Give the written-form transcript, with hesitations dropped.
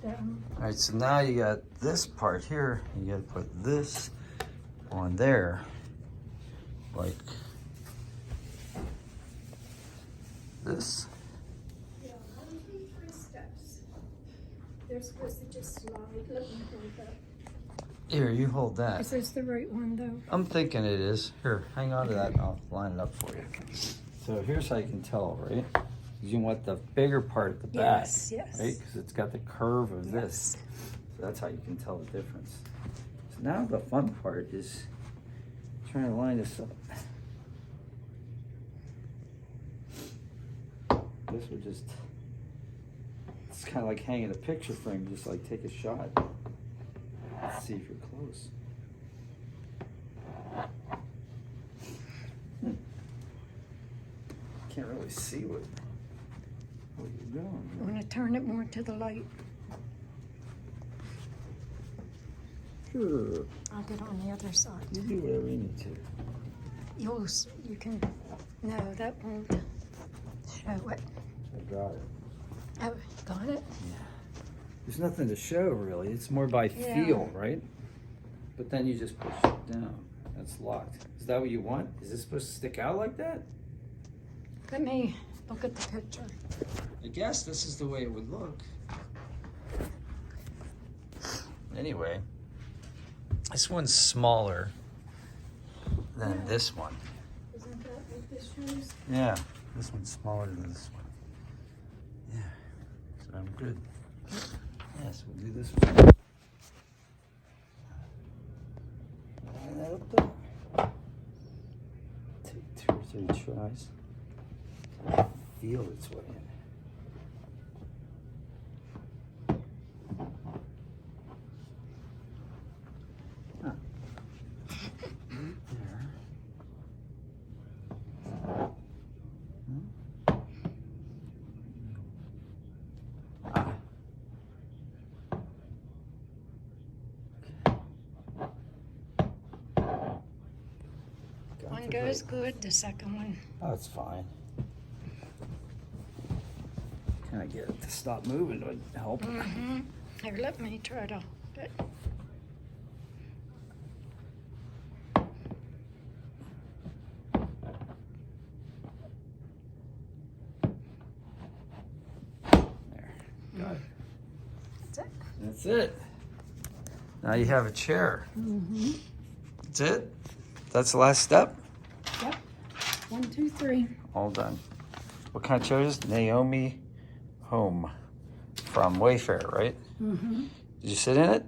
All right, so now you got this part here. You got to put this on there, like this. Yeah, how do you 3 steps? They're supposed to just slide. Let me hold that. Here, you hold that. Is this the right one though? I'm thinking it is. Here, hang on to that and I'll line it up for you. So here's how you can tell, right? You want the bigger part at the back, Yes, yes. right? Because it's got the curve of this. So that's how you can tell the difference. So now the fun part is trying to line this up. This would just, it's kind of like hanging a picture frame, just like take a shot. Let's see if you're close. Can't really see what you're doing. I want to turn it more to the light. Sure. I'll get on the other side. You do whatever you need to. You can, no, that won't show it. I got it. Oh, got it? Yeah. There's nothing to show really. It's more by feel, right? But then you just push it down. That's locked. Is that what you want? Is this supposed to stick out like that? Let me look at the picture. I guess this is the way it would look. Anyway, this one's smaller than this one. Isn't that what this shows? Yeah, this one's smaller than this one. Yeah, so I'm good. Yeah, so we'll do this one. Line that up there. Take 2 or 3 tries. Feel its way in. Huh. Right there. Ah. One goes good, the second one. Oh, it's fine. Can I get it to stop moving would help. Mm-hmm. Here, let me try to. There, got it. That's it. That's it. Now you have a chair. Mm-hmm. That's it? That's the last step? Yep. 1, 2, 3. All done. What kind of chair is it? Naomi Home from Wayfair, right? Mm-hmm. Did you sit in it?